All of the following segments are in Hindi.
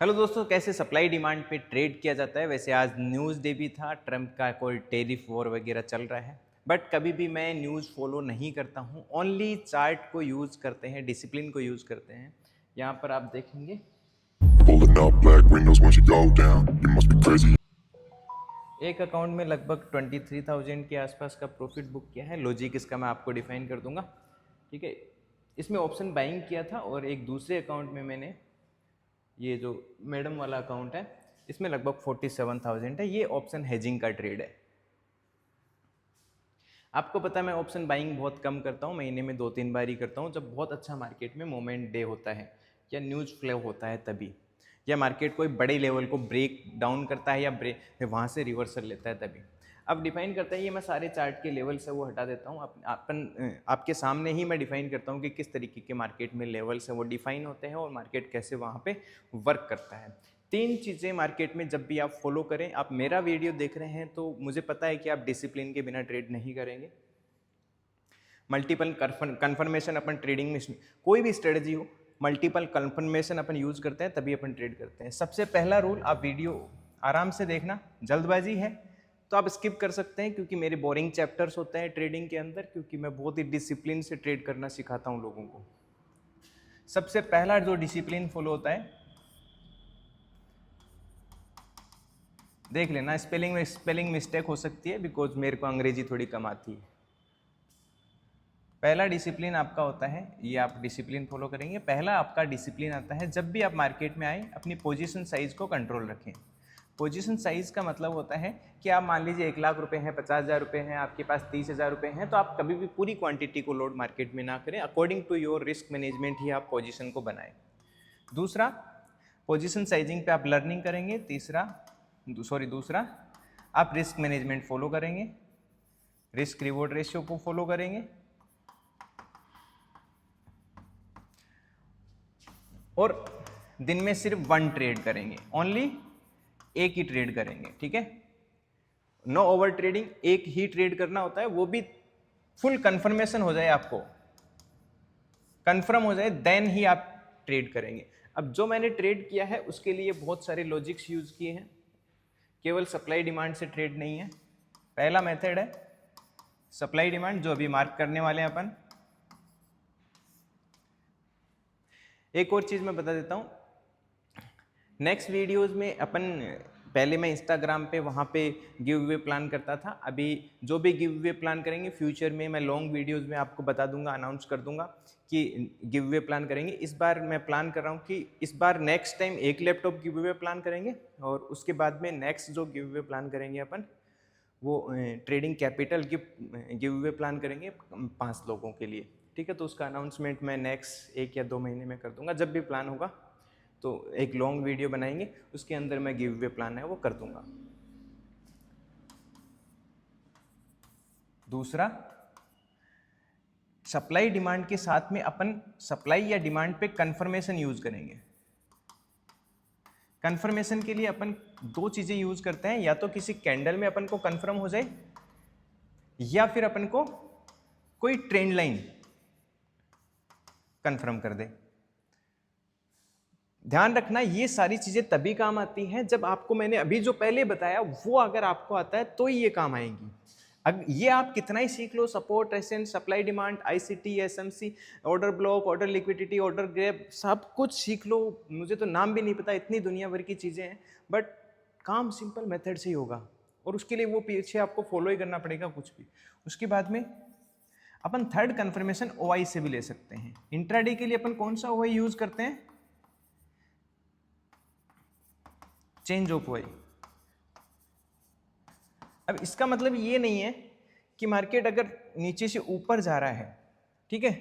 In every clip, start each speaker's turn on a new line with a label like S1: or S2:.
S1: हेलो दोस्तों, कैसे सप्लाई डिमांड पे ट्रेड किया जाता है। वैसे आज न्यूज़ डे भी था, ट्रम्प का कोई टेरिफ वॉर वगैरह चल रहा है। बट कभी भी मैं न्यूज़ फॉलो नहीं करता हूँ, ओनली चार्ट को यूज़ करते हैं, डिसिप्लिन को यूज़ करते हैं। यहाँ पर आप देखेंगे
S2: Pulling up black windows once you go down. You must be crazy.
S1: एक अकाउंट में लगभग 23,000 के आसपास का प्रॉफिट बुक किया है। लॉजिक इसका मैं आपको डिफाइन कर दूंगा, ठीक है। इसमें ऑप्शन बाइंग किया था और एक दूसरे अकाउंट में मैंने ये जो मैडम वाला अकाउंट है इसमें लगभग 47,000 है। ये ऑप्शन हेजिंग का ट्रेड है। आपको पता है मैं ऑप्शन बाइंग बहुत कम करता हूँ, महीने में 2-3 बार ही करता हूँ, जब बहुत अच्छा मार्केट में मोमेंट डे होता है या न्यूज़ फ्लो होता है तभी, या मार्केट कोई बड़े लेवल को ब्रेक डाउन करता है या ब्रेक वहाँ से रिवर्सल लेता है तभी। अब डिफाइन करता है ये मैं सारे चार्ट के लेवल से वो हटा देता हूँ। आपके सामने ही मैं डिफाइन करता हूँ कि किस तरीके के मार्केट में लेवल से वो डिफाइन होते हैं और मार्केट कैसे वहाँ पे वर्क करता है। 3 चीज़ें मार्केट में जब भी आप फॉलो करें, आप मेरा वीडियो देख रहे हैं तो मुझे पता है कि आप डिसिप्लिन के बिना ट्रेड नहीं करेंगे। मल्टीपल कन्फर्मेशन अपन ट्रेडिंग में, कोई भी स्ट्रेटजी हो, मल्टीपल कन्फर्मेशन अपन यूज करते हैं तभी अपन ट्रेड करते हैं। सबसे पहला रूल, आप वीडियो आराम से देखना, जल्दबाजी है तो आप स्किप कर सकते हैं क्योंकि मेरे बोरिंग चैप्टर्स होते हैं ट्रेडिंग के अंदर, क्योंकि मैं बहुत ही डिसिप्लिन से ट्रेड करना सिखाता हूं लोगों को। सबसे पहला जो डिसिप्लिन फॉलो होता है, देख लेना, स्पेलिंग मिस्टेक हो सकती है बिकॉज मेरे को अंग्रेजी थोड़ी कम आती है। पहला डिसिप्लिन आपका होता है, ये आप डिसिप्लिन फॉलो करेंगे। पहला आपका डिसिप्लिन आता है, जब भी आप मार्केट में आए अपनी पोजीशन साइज को कंट्रोल रखें। पोजीशन साइज का मतलब होता है कि आप मान लीजिए 1,00,000 रुपये हैं, 50,000 रुपये हैं, आपके पास 30,000 रुपये हैं, तो आप कभी भी पूरी क्वांटिटी को लोड मार्केट में ना करें। According to your risk management ही आप पोजीशन को बनाएं। दूसरा, पोजीशन साइजिंग पे आप लर्निंग करेंगे। दूसरा आप रिस्क मैनेजमेंट फॉलो करेंगे, रिस्क रिवॉर्ड रेशियो को फॉलो करेंगे और दिन में सिर्फ 1 ट्रेड करेंगे, ओनली एक ही ट्रेड करेंगे, ठीक है। नो ओवर ट्रेडिंग, एक ही ट्रेड करना होता है, वो भी फुल कंफर्मेशन हो जाए, आपको कंफर्म हो जाए देन ही आप ट्रेड करेंगे। अब जो मैंने ट्रेड किया है उसके लिए बहुत सारे लॉजिक्स यूज किए हैं, केवल सप्लाई डिमांड से ट्रेड नहीं है। पहला मेथड है सप्लाई डिमांड, जो अभी मार्क करने वाले हैं अपन। एक और चीज़ मैं बता देता हूँ, नेक्स्ट वीडियोस में अपन, पहले मैं इंस्टाग्राम पे वहाँ पे गिव अवे प्लान करता था, अभी जो भी गिव अवे प्लान करेंगे फ्यूचर में मैं लॉन्ग वीडियोस में आपको बता दूंगा, अनाउंस कर दूंगा कि गिव अवे प्लान करेंगे। इस बार मैं प्लान कर रहा हूँ कि इस बार नेक्स्ट टाइम एक लैपटॉप गिव अवे प्लान करेंगे और उसके बाद में नेक्स्ट जो गिव अवे प्लान करेंगे अपन वो trading capital give away plan करेंगे 5 लोगों के लिए, ठीक है। तो उसका अनाउंसमेंट मैं नेक्स्ट 1 या 2 महीने में कर दूंगा। जब भी प्लान होगा तो एक लॉन्ग वीडियो बनाएंगे, उसके अंदर मैं गिव अवे प्लान है वो कर दूंगा। दूसरा, सप्लाई डिमांड के साथ में अपन सप्लाई या डिमांड पे कंफर्मेशन यूज करेंगे। कंफर्मेशन के लिए अपन 2 चीजें यूज करते हैं, या तो किसी कैंडल में अपन को कंफर्म हो जाए या फिर अपन को कोई ट्रेंड लाइन कंफर्म कर दे। ध्यान रखना, ये सारी चीजें तभी काम आती हैं जब आपको मैंने अभी जो पहले बताया वो अगर आपको आता है तो ये काम आएंगी। ये आप कितना ही सीख लो, support, recent, supply demand, ICT, SMC, order block, order liquidity, order grab, सब कुछ सीख लो, मुझे तो नाम भी नहीं पता, इतनी दुनिया भर की चीजें हैं, बट काम सिंपल मेथड से ही होगा और उसके लिए वो पीछे आपको फॉलो ही करना पड़ेगा कुछ भी। उसके बाद में अपन थर्ड कंफर्मेशन ओआई से भी ले सकते हैं। इंट्राडे के लिए अपन कौन सा ओआई यूज करते हैं? Change of OI. अब इसका मतलब ये नहीं है कि मार्केट अगर नीचे से ऊपर जा रहा है, ठीक है,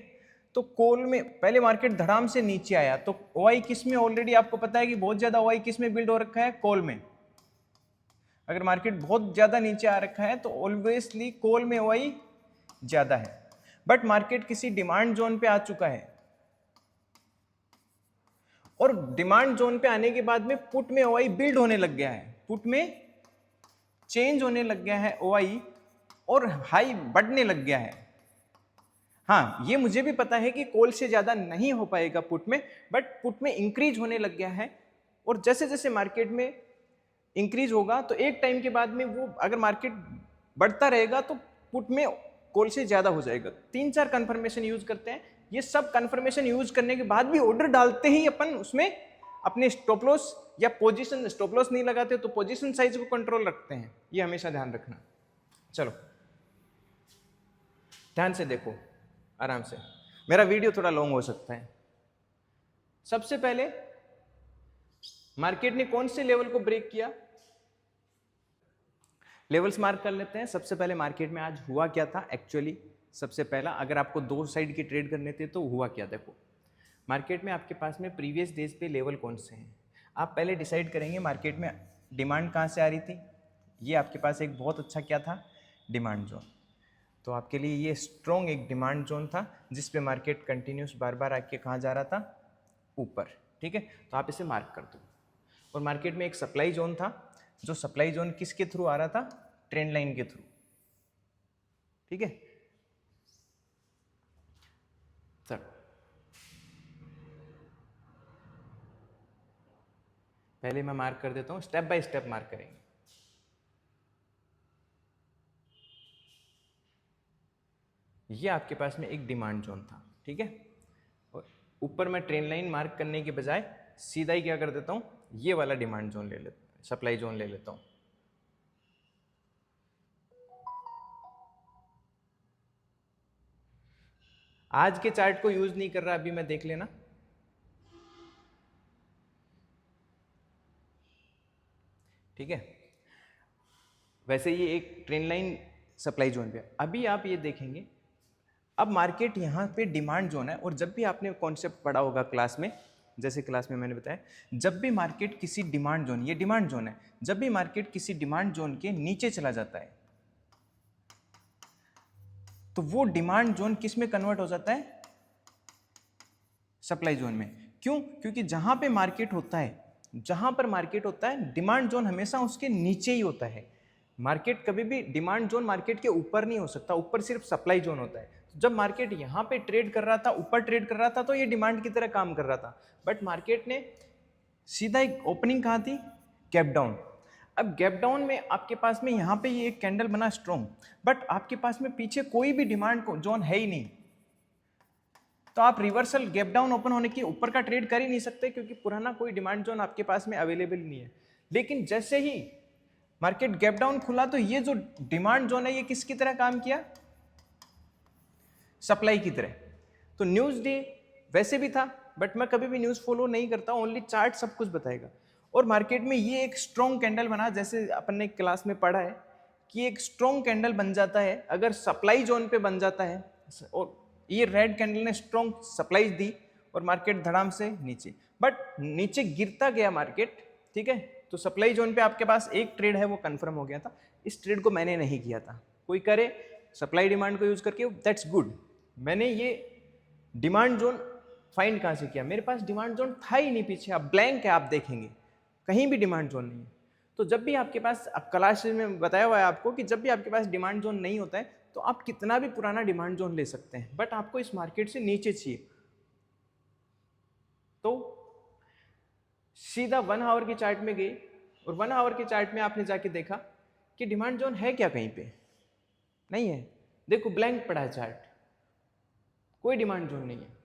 S1: तो कॉल में पहले मार्केट धड़ाम से नीचे आया तो ओआई किस में, ऑलरेडी आपको पता है कि बहुत ज्यादा ओआई किस में बिल्ड हो रखा है, कॉल में। अगर मार्केट बहुत ज्यादा नीचे आ रखा है तो ऑलवेसली कॉल में ओआई ज्यादा है। बट मार्केट किसी डिमांड जोन पे आ चुका है और डिमांड जोन पे आने के बाद में पुट में ओआई बिल्ड होने लग गया है, पुट में चेंज होने लग गया है ओआई और हाई बढ़ने लग गया है। हाँ, ये मुझे भी पता है कि कॉल से ज्यादा नहीं हो पाएगा पुट में, बट पुट में इंक्रीज होने लग गया है और जैसे जैसे मार्केट में इंक्रीज होगा तो एक टाइम के बाद में वो अगर मार्केट बढ़ता रहेगा तो पुट में कॉल से ज़्यादा हो जाएगा। 3-4 कन्फर्मेशन यूज करते हैं, ये सब कन्फर्मेशन यूज करने के बाद भी ऑर्डर डालते ही अपन उसमें अपने स्टॉप लॉस या पोजीशन, स्टॉप लॉस नहीं लगाते तो पोजीशन साइज को कंट्रोल रखते हैं, ये हमेशा ध्यान रखना। चलो ध्यान से देखो, आराम से, मेरा वीडियो थोड़ा लॉन्ग हो सकता है। सबसे पहले मार्केट ने कौन से लेवल को ब्रेक किया, लेवल्स मार्क कर लेते हैं। सबसे पहले मार्केट में आज हुआ क्या था एक्चुअली, सबसे पहला अगर आपको दो साइड की ट्रेड करने थे तो हुआ क्या, देखो मार्केट में आपके पास में प्रीवियस डेज पे लेवल कौन से हैं, आप पहले डिसाइड करेंगे मार्केट में डिमांड कहाँ से आ रही थी। ये आपके पास एक बहुत अच्छा क्या था, डिमांड जोन। तो आपके लिए ये स्ट्रॉन्ग एक डिमांड जोन था जिस पे मार्केट कंटिन्यूस बार बार आके कहाँ जा रहा था, ऊपर, ठीक है। तो आप इसे मार्क कर दो। और मार्केट में एक सप्लाई जोन था, जो सप्लाई जोन किसके थ्रू आ रहा था, ट्रेंड लाइन के थ्रू, ठीक है। चलो पहले मैं मार्क कर देता हूं, स्टेप बाय स्टेप मार्क करेंगे। ये आपके पास में एक डिमांड जोन था, ठीक है। और ऊपर मैं ट्रेंड लाइन मार्क करने के बजाय सीधा ही क्या कर देता हूं, ये वाला डिमांड जोन ले लेता हूं, सप्लाई जोन ले लेता हूं। आज के चार्ट को यूज नहीं कर रहा अभी, मैं देख लेना, ठीक है। वैसे ये एक ट्रेंड लाइन सप्लाई जोन पे, अभी आप ये देखेंगे अब मार्केट यहाँ पे डिमांड जोन है। और जब भी आपने कॉन्सेप्ट पढ़ा होगा क्लास में, जैसे क्लास में मैंने बताया, जब भी मार्केट किसी डिमांड जोन, ये डिमांड जोन है, जब भी मार्केट किसी डिमांड जोन के नीचे चला जाता है तो वो डिमांड जोन किस में कन्वर्ट हो जाता है, सप्लाई जोन में। क्यों, क्योंकि जहां पे मार्केट होता है, जहां पर मार्केट होता है डिमांड जोन हमेशा उसके नीचे ही होता है। मार्केट कभी भी डिमांड जोन मार्केट के ऊपर नहीं हो सकता, ऊपर सिर्फ सप्लाई जोन होता है। जब मार्केट यहाँ पे ट्रेड कर रहा था, ऊपर ट्रेड कर रहा था, तो ये डिमांड की तरह काम कर रहा था। बट मार्केट ने सीधा एक ओपनिंग कहाँ थी, गैप डाउन। अब गैप डाउन में आपके पास में यहाँ पे ये एक कैंडल बना स्ट्रॉन्ग, बट आपके पास में पीछे कोई भी डिमांड जोन है ही नहीं, तो आप रिवर्सल गैप डाउन ओपन होने के ऊपर का ट्रेड कर ही नहीं सकते, क्योंकि पुराना कोई डिमांड जोन आपके पास में अवेलेबल नहीं है। लेकिन जैसे ही मार्केट गैप डाउन खुला तो ये जो डिमांड जोन है ये किसकी तरह काम किया, सप्लाई की तरह। तो न्यूज डे वैसे भी था, बट मैं कभी भी न्यूज फॉलो नहीं करता, ओनली चार्ट सब कुछ बताएगा। और मार्केट में ये एक स्ट्रॉन्ग कैंडल बना, जैसे अपन ने क्लास में पढ़ा है कि एक स्ट्रॉन्ग कैंडल बन जाता है अगर सप्लाई जोन पे बन जाता है। और ये रेड कैंडल ने स्ट्रॉन्ग सप्लाई दी और मार्केट धड़ाम से नीचे, बट नीचे गिरता गया मार्केट, ठीक है। तो सप्लाई जोन पे आपके पास एक ट्रेड है वो कंफर्म हो गया था। इस ट्रेड को मैंने नहीं किया था, कोई करे सप्लाई डिमांड को यूज करके, दैट्स गुड। मैंने ये डिमांड जोन फाइंड कहाँ से किया, मेरे पास डिमांड जोन था ही नहीं पीछे, अब ब्लैंक है, आप देखेंगे कहीं भी डिमांड जोन नहीं है। तो जब भी आपके पास, अब क्लास में बताया हुआ है आपको कि जब भी आपके पास डिमांड जोन नहीं होता है तो आप कितना भी पुराना डिमांड जोन ले सकते हैं, बट आपको इस मार्केट से नीचे चाहिए। तो सीधा 1 आवर की चार्ट में गई और 1 आवर के चार्ट में आपने जाके देखा कि डिमांड जोन है क्या, कहीं पे नहीं है। देखो ब्लैंक पड़ा है चार्ट, कोई डिमांड जोन नहीं है।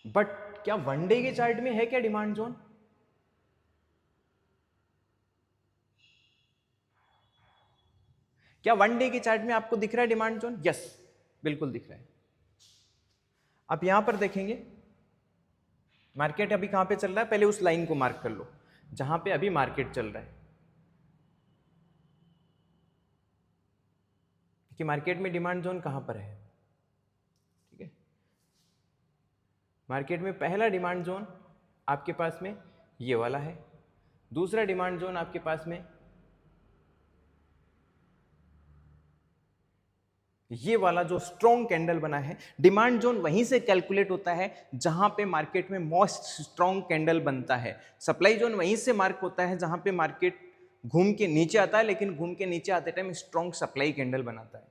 S1: बट क्या वन डे के चार्ट में है क्या डिमांड जोन, क्या वन डे के चार्ट में आपको दिख रहा है डिमांड जोन? यस, बिल्कुल दिख रहा है। आप यहां पर देखेंगे मार्केट अभी कहां पे चल रहा है, पहले उस लाइन को मार्क कर लो जहां पे अभी मार्केट चल रहा है कि मार्केट में डिमांड जोन कहां पर है, ठीक है। मार्केट में पहला डिमांड जोन आपके पास में ये वाला है, दूसरा डिमांड जोन आपके पास में ये वाला जो स्ट्रॉन्ग कैंडल बना है। डिमांड जोन वहीं से कैलकुलेट होता है जहां पे मार्केट में मोस्ट स्ट्रॉन्ग कैंडल बनता है। सप्लाई जोन वहीं से मार्क होता है जहां पे मार्केट घूम के नीचे आता है, लेकिन घूम के नीचे आते टाइम स्ट्रॉन्ग सप्लाई कैंडल बनाता है।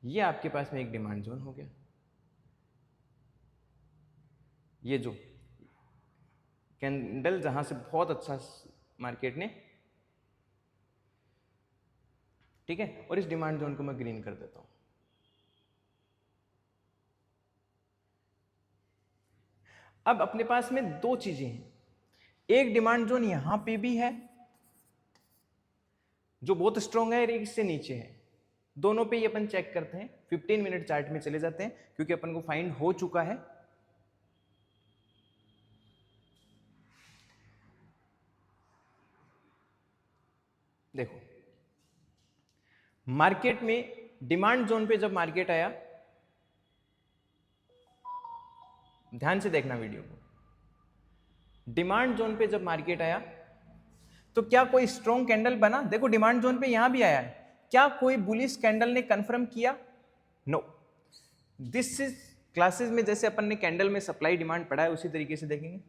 S1: ये आपके पास में एक डिमांड जोन हो गया, ये जो कैंडल जहां से बहुत अच्छा मार्केट ने, ठीक है, और इस डिमांड जोन को मैं ग्रीन कर देता हूं। अब अपने पास में दो चीजें हैं, एक डिमांड जोन यहां पे भी है जो बहुत स्ट्रॉन्ग है, और एक इससे नीचे है। दोनों पे ही अपन चेक करते हैं, 15 मिनट चार्ट में चले जाते हैं क्योंकि अपन को फाइंड हो चुका है। देखो मार्केट में डिमांड जोन पे जब मार्केट आया, ध्यान से देखना वीडियो को, डिमांड जोन पे जब मार्केट आया तो क्या कोई स्ट्रॉन्ग कैंडल बना? देखो डिमांड जोन पे यहां भी आया है, क्या कोई बुलिश कैंडल ने कंफर्म किया? नो। दिस इज क्लासेस में जैसे अपन ने कैंडल में सप्लाई डिमांड पढ़ा है उसी तरीके से देखेंगे।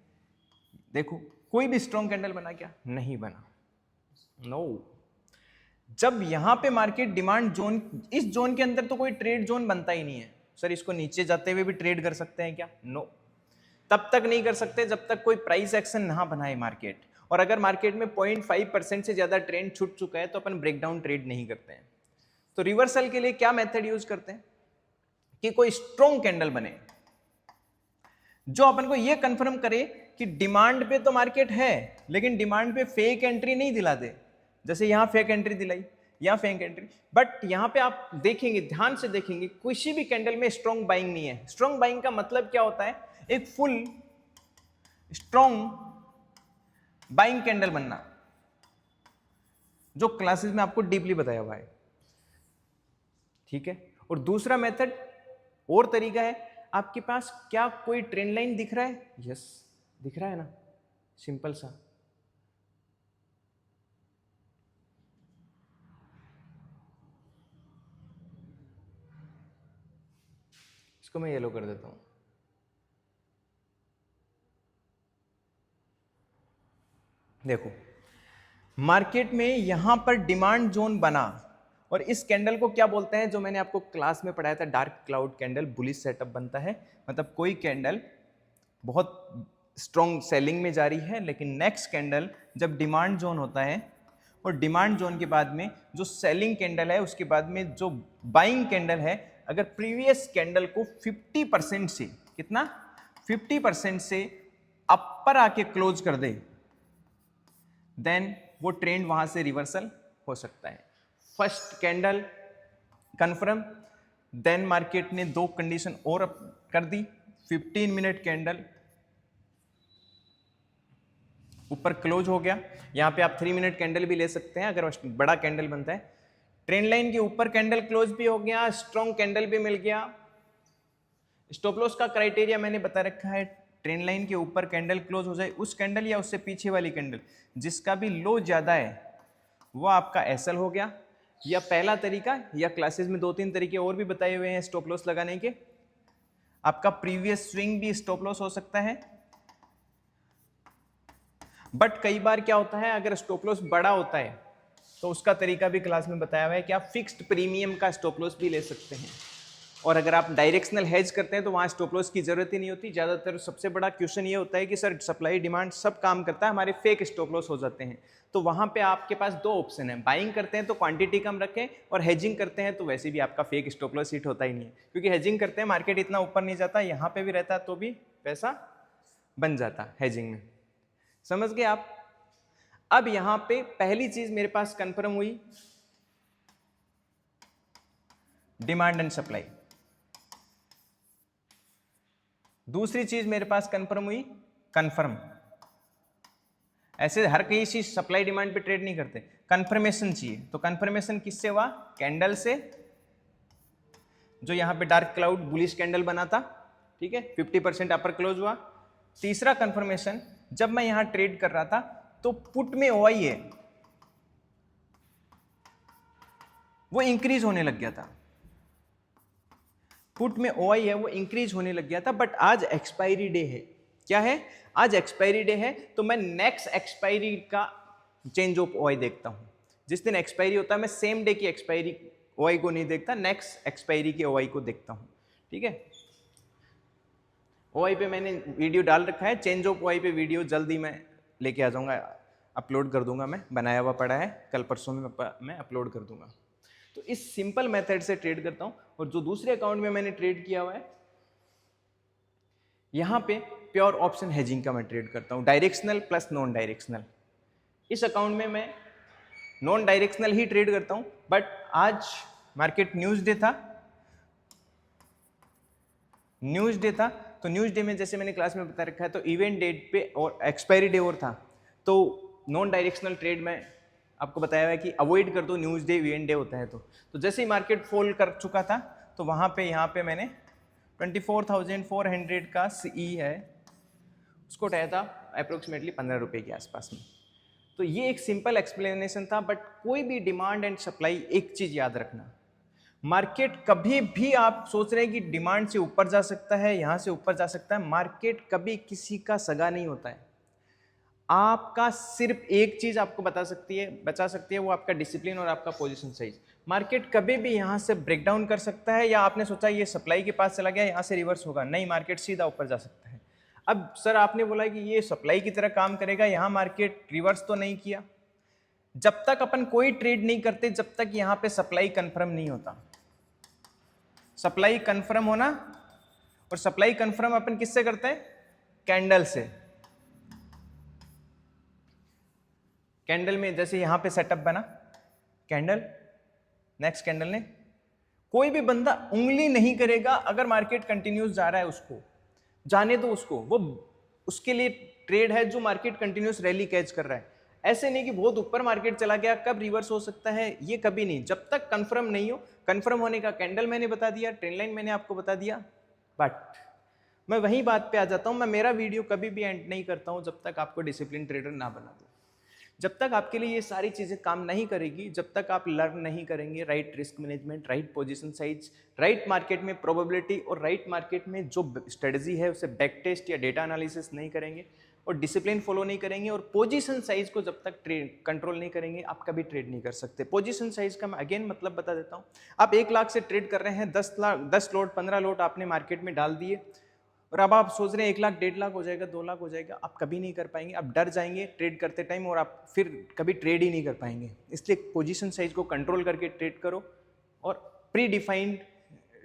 S1: देखो कोई भी स्ट्रॉन्ग कैंडल बना क्या? नहीं बना। नो। जब यहां पे मार्केट डिमांड जोन, इस जोन के अंदर तो कोई ट्रेड जोन बनता ही नहीं है। सर इसको नीचे जाते हुए भी ट्रेड कर सकते हैं क्या? नो। तब तक नहीं कर सकते जब तक कोई प्राइस एक्शन ना बनाए मार्केट, और अगर मार्केट में 0.5% से ज्यादा ट्रेंड छूट चुका है तो अपन ब्रेकडाउन ट्रेड नहीं करते हैं। तो रिवर्सल के लिए क्या मेथड यूज करते हैं कि कोई स्ट्रॉन्ग कैंडल बने जो अपन को यह कंफर्म करे कि डिमांड पे तो मार्केट है लेकिन डिमांड पे फेक एंट्री नहीं दिला दे। जैसे यहां फेक एंट्री दिलाई, यहां फेक एंट्री, बट यहां पे आप देखेंगे, ध्यान से देखेंगे, किसी भी कैंडल में स्ट्रॉन्ग बाइंग नहीं है। स्ट्रॉन्ग बाइंग का मतलब क्या होता है? एक फुल स्ट्रॉन्ग बाइंग कैंडल बनना, जो क्लासेस में आपको डीपली बताया हुआ है, ठीक है। और दूसरा मेथड और तरीका है, आपके पास क्या कोई ट्रेंड लाइन दिख रहा है? यस दिख रहा है ना, सिंपल सा। इसको मैं येलो कर देता हूं। देखो मार्केट में यहां पर डिमांड जोन बना, और इस कैंडल को क्या बोलते हैं, जो मैंने आपको क्लास में पढ़ाया था, dark cloud candle. Bullish setup बनता है, मतलब कोई कैंडल बहुत स्ट्रॉन्ग सेलिंग में जा रही है, लेकिन नेक्स्ट कैंडल जब डिमांड जोन होता है, और डिमांड जोन के बाद में जो सेलिंग कैंडल है, उसके बाद में जो बाइंग कैंडल है, अगर प्रीवियस कैंडल को 50% से, कितना, 50% से अपर आके क्लोज कर दे, देन वो ट्रेंड वहां से रिवर्सल हो सकता है। First candle confirm, then market ने दो कंडीशन और कर दी। 15 मिनट कैंडल ऊपर क्लोज हो गया, यहां पे आप 3 मिनट कैंडल भी ले सकते हैं अगर बड़ा कैंडल बनता है। ट्रेंड लाइन के ऊपर कैंडल क्लोज भी हो गया, स्ट्रॉन्ग कैंडल भी मिल गया। स्टॉप लॉस का क्राइटेरिया मैंने बता रखा है, ट्रेंड लाइन के ऊपर कैंडल क्लोज हो जाए, उस कैंडल या उससे पीछे वाली कैंडल जिसका भी लो ज्यादा है वो आपका एसएल हो गया। या पहला तरीका, या क्लासेस में 2-3 तरीके और भी बताए हुए हैं स्टॉप लॉस लगाने के। आपका प्रीवियस स्विंग भी स्टॉप लॉस हो सकता है, बट कई बार क्या होता है, अगर स्टॉप लॉस बड़ा होता है तो उसका तरीका भी क्लास में बताया हुआ है कि आप फिक्स्ड प्रीमियम का स्टॉप लॉस भी ले सकते हैं। और अगर आप डायरेक्शनल हेज करते हैं तो वहाँ स्टॉप लॉस की जरूरत ही नहीं होती। ज़्यादातर सबसे बड़ा क्वेश्चन ये होता है कि सर सप्लाई डिमांड सब काम करता है, हमारे फेक स्टॉप लॉस हो जाते हैं। तो वहाँ पे आपके पास दो ऑप्शन है, बाइंग करते हैं तो क्वांटिटी कम रखें, और हेजिंग करते हैं तो वैसे भी आपका फेक स्टॉप लॉस हिट होता ही नहीं है, क्योंकि हेजिंग करते हैं मार्केट इतना ऊपर नहीं जाता, यहाँ पे भी रहता तो भी पैसा बन जाता हेजिंग में। समझ गए आप? अब यहाँ पे पहली चीज मेरे पास कंफर्म हुई, डिमांड एंड सप्लाई। दूसरी चीज मेरे पास कंफर्म हुई, कंफर्म। ऐसे हर किसी सप्लाई डिमांड पे ट्रेड नहीं करते, कंफर्मेशन चाहिए। तो कंफर्मेशन किससे हुआ? कैंडल से, जो यहां पे डार्क क्लाउड बुलिश कैंडल बना था, ठीक है, 50% अपर क्लोज हुआ। तीसरा कंफर्मेशन, जब मैं यहां ट्रेड कर रहा था तो पुट में ओआई है वो इंक्रीज होने लग गया था, पुट में ओआई है वो इंक्रीज होने लग गया था, बट आज एक्सपायरी डे है। क्या है? आज एक्सपायरी डे है, तो मैं नेक्स्ट एक्सपायरी का चेंज ऑफ ओआई देखता हूं। जिस दिन एक्सपायरी होता है मैं सेम डे की एक्सपायरी OI को नहीं देखता, नेक्स्ट एक्सपायरी के OI को देखता हूँ, ठीक है। OI पे मैंने वीडियो डाल रखा है, चेंज ऑफ OI पे वीडियो जल्दी मैं लेके आ जाऊँगा, अपलोड कर दूंगा, मैं बनाया हुआ पड़ा है, कल परसों में मैं अपलोड कर दूंगा। तो इस सिंपल मेथड से ट्रेड करता हूँ। और जो दूसरे अकाउंट में मैंने ट्रेड किया हुआ है, यहाँ पे प्योर ऑप्शन हेजिंग का मैं ट्रेड करता हूँ, डायरेक्शनल प्लस नॉन डायरेक्शनल। इस अकाउंट में मैं नॉन डायरेक्शनल ही ट्रेड करता हूँ, बट आज मार्केट न्यूज डे था, तो न्यूज डे में जैसे मैंने क्लास में बता रखा है, तो इवेंट डेट पे और एक्सपायरी डे और था, तो नॉन डायरेक्शनल ट्रेड में आपको बताया है कि अवॉइड कर दो, न्यूज डे इवेंट डे होता है। तो जैसे ही मार्केट फॉल कर चुका था, तो वहाँ पे यहाँ पे मैंने 24,400 का CE है, उसको उठाया था अप्रोक्सीमेटली 15 रुपये के आसपास में। तो ये एक सिंपल एक्सप्लेनेशन था, बट कोई भी डिमांड एंड सप्लाई, एक चीज़ याद रखना, मार्केट कभी भी आप सोच रहे हैं कि डिमांड से ऊपर जा सकता है, यहाँ से ऊपर जा सकता है, मार्केट कभी किसी का सगा नहीं होता है। आपका सिर्फ एक चीज आपको बचा सकती है, वो आपका डिसिप्लिन और आपका पोजीशन साइज। मार्केट कभी भी यहाँ से ब्रेकडाउन कर सकता है, या आपने सोचा ये सप्लाई के पास चला गया, यहाँ से रिवर्स होगा, नहीं, मार्केट सीधा ऊपर जा सकता है। अब सर आपने बोला कि ये सप्लाई की तरह काम करेगा, यहाँ मार्केट रिवर्स तो नहीं किया। जब तक अपन कोई ट्रेड नहीं करते, जब तक यहाँ पे सप्लाई कंफर्म नहीं होता। सप्लाई कंफर्म होना, और सप्लाई कंफर्म अपन किससे करते हैं? कैंडल से। कैंडल में जैसे यहां पे सेटअप बना, कैंडल, नेक्स्ट कैंडल ने, कोई भी बंदा उंगली नहीं करेगा अगर मार्केट कंटिन्यूस जा रहा है, उसको जाने दो, उसको, वो उसके लिए ट्रेड है जो मार्केट कंटिन्यूस रैली कैच कर रहा है। ऐसे नहीं कि बहुत ऊपर मार्केट चला गया, कब रिवर्स हो सकता है, ये कभी नहीं, जब तक कंफर्म नहीं हो। कंफर्म होने का कैंडल मैंने बता दिया, ट्रेंड लाइन मैंने आपको बता दिया, बट मैं वही बात पे आ जाता हूं, मैं मेरा वीडियो कभी भी एंड नहीं करता हूं जब तक आपको डिसिप्लिन ट्रेडर ना बना दूं। जब तक आपके लिए ये सारी चीज़ें काम नहीं करेगी, जब तक आप लर्न नहीं करेंगे right risk management, right position size, right market में प्रोबेबिलिटी, और राइट मार्केट में जो स्ट्रेटजी है उसे बैक टेस्ट या डेटा एनालिसिस नहीं करेंगे, और डिसिप्लिन फॉलो नहीं करेंगे, और पोजीशन साइज को जब तक ट्रेड कंट्रोल नहीं करेंगे, आप कभी ट्रेड नहीं कर सकते। पोजीशन साइज का मैं अगेन मतलब बता देता हूँ। आप 1 लाख से ट्रेड कर रहे हैं, 10 लोट 15 लोट आपने मार्केट में डाल दिए, और अब आप सोच रहे हैं 1 लाख 1.5 लाख हो जाएगा, 2 लाख हो जाएगा, आप कभी नहीं कर पाएंगे, आप डर जाएंगे ट्रेड करते टाइम, और आप फिर कभी ट्रेड ही नहीं कर पाएंगे। इसलिए पोजीशन साइज को कंट्रोल करके ट्रेड करो, और प्री डिफाइंड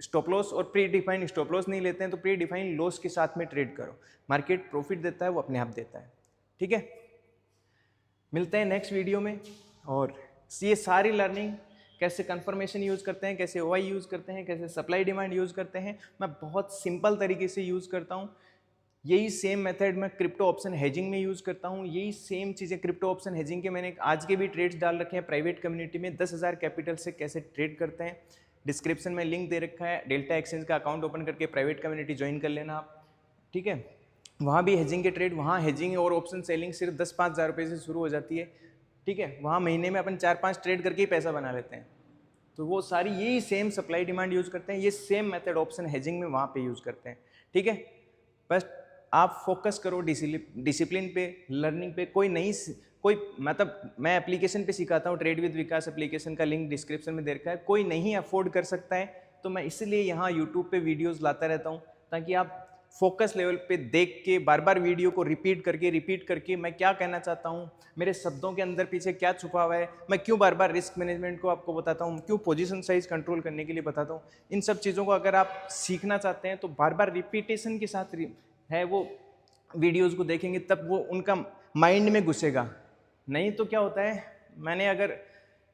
S1: स्टॉप लॉस, और प्री डिफाइंड स्टॉप लॉस नहीं लेते हैं तो प्री डिफाइंड लॉस के साथ में ट्रेड करो। मार्केट प्रॉफिट देता है, वो अपने आप देता है, ठीक है। मिलते हैं नेक्स्ट वीडियो में, और ये सारी लर्निंग, कैसे कंफर्मेशन यूज़ करते हैं, कैसे OI यूज़ करते हैं, कैसे सप्लाई डिमांड यूज़ करते हैं, मैं बहुत सिंपल तरीके से यूज़ करता हूँ। यही सेम मेथड मैं क्रिप्टो ऑप्शन हेजिंग में यूज़ करता हूँ। यही सेम चीज़ें क्रिप्टो ऑप्शन हेजिंग के मैंने आज के भी ट्रेड्स डाल रखे हैं प्राइवेट कम्युनिटी में। 10,000 कैपिटल से कैसे ट्रेड करते हैं, डिस्क्रिप्शन में लिंक दे रखा है। डेल्टा एक्सचेंज का अकाउंट ओपन करके प्राइवेट कम्युनिटी ज्वाइन कर लेना आप, ठीक है। वहाँ भी हेजिंग के ट्रेड, वहाँ हेजिंग और ऑप्शन सेलिंग सिर्फ 10-5 हज़ार रुपये से शुरू हो जाती है, ठीक है। वहाँ महीने में अपन 4-5 ट्रेड करके ही पैसा बना लेते हैं। तो वो सारी यही सेम सप्लाई डिमांड यूज़ करते हैं, ये सेम मेथड ऑप्शन हेजिंग में वहाँ पे यूज़ करते हैं, ठीक है। बस आप फोकस करो डिसिप्लिन पे, लर्निंग पे। कोई मतलब मैं एप्लीकेशन पे सिखाता हूँ, ट्रेड विद विकास एप्लीकेशन का लिंक डिस्क्रिप्शन में दे रखा है। कोई नहीं अफोर्ड कर सकता है, तो मैं इसलिए यहाँ यूट्यूब पे वीडियोज़ लाता रहता हूँ, ताकि आप फोकस लेवल पे देख के बार बार वीडियो को रिपीट करके मैं क्या कहना चाहता हूँ, मेरे शब्दों के अंदर पीछे क्या छुपा हुआ है, मैं क्यों बार बार रिस्क मैनेजमेंट को आपको बताता हूँ, क्यों पोजीशन साइज कंट्रोल करने के लिए बताता हूँ। इन सब चीज़ों को अगर आप सीखना चाहते हैं तो बार बार रिपीटेशन के साथ है वो वीडियोज़ को देखेंगे, तब वो उनका माइंड में घुसेगा। नहीं तो क्या होता है, मैंने अगर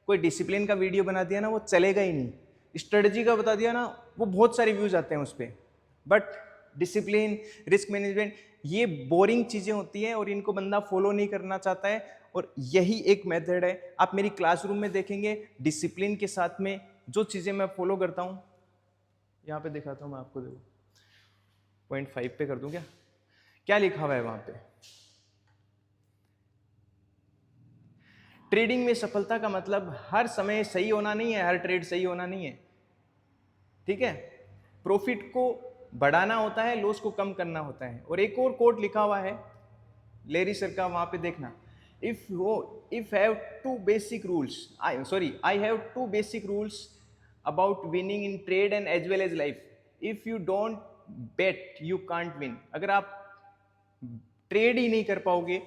S1: कोई डिसिप्लिन का वीडियो बना दिया ना, वो चलेगा ही नहीं। स्ट्रेटजी का बता दिया ना, वो बहुत सारे व्यूज आते हैं उस पर, बट डिसिप्लिन, रिस्क मैनेजमेंट, ये बोरिंग चीज़ें होती हैं और इनको बंदा फॉलो नहीं करना चाहता है। और यही एक मेथड है, आप मेरी क्लासरूम में देखेंगे डिसिप्लिन के साथ में जो चीज़ें मैं फॉलो करता हूँ। यहाँ पे दिखाता हूँ मैं आपको, देखो 0.5 पे कर दूँ क्या लिखा हुआ है वहाँ पे। ट्रेडिंग में सफलता का मतलब हर समय सही होना नहीं है, हर ट्रेड सही होना नहीं है, ठीक है। प्रॉफिट को बढ़ाना होता है, लॉस को कम करना होता है। और एक और कोट लिखा हुआ है लेरी सर का, वहां पे देखना, if have two basic rules, I have two basic rules, about winning in trade and as well as life. If you don't bet, you can't win. अगर आप ट्रेड ही नहीं कर पाओगे,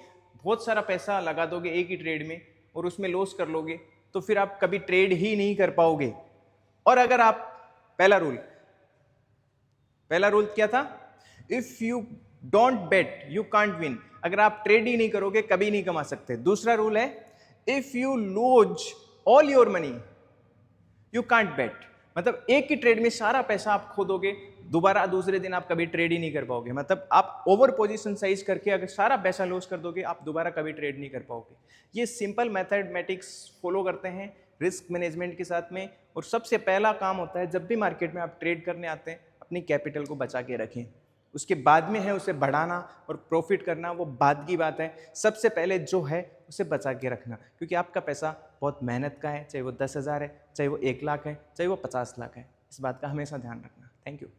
S1: बहुत सारा पैसा लगा दोगे एक ही ट्रेड में और उसमें लॉस कर लोगे, तो फिर आप कभी ट्रेड ही नहीं कर पाओगे. और अगर आप पहला रूल क्या था? If you don't bet you can't win. अगर आप ट्रेड ही नहीं करोगे कभी नहीं कमा सकते. दूसरा रूल है if you lose all your money you can't bet. मतलब एक ही ट्रेड में सारा पैसा आप खो दोगे, दोबारा दूसरे दिन आप कभी ट्रेड ही नहीं कर पाओगे. मतलब आप ओवर पोजीशन साइज करके अगर सारा पैसा लॉस कर दोगे, आप दोबारा कभी ट्रेड नहीं कर पाओगे. ये सिंपल मैथमेटिक्स फॉलो करते हैं रिस्क मैनेजमेंट के साथ में. और सबसे पहला काम होता है जब भी मार्केट में आप ट्रेड करने आते हैं, अपनी कैपिटल को बचा के रखें. उसके बाद में है उसे बढ़ाना और प्रॉफिट करना, वो बाद की बात है. सबसे पहले जो है उसे बचा के रखना, क्योंकि आपका पैसा बहुत मेहनत का है, चाहे वो 10,000 है, चाहे वो 1 लाख है, चाहे वो 50 लाख है. इस बात का हमेशा ध्यान रखना. Thank you.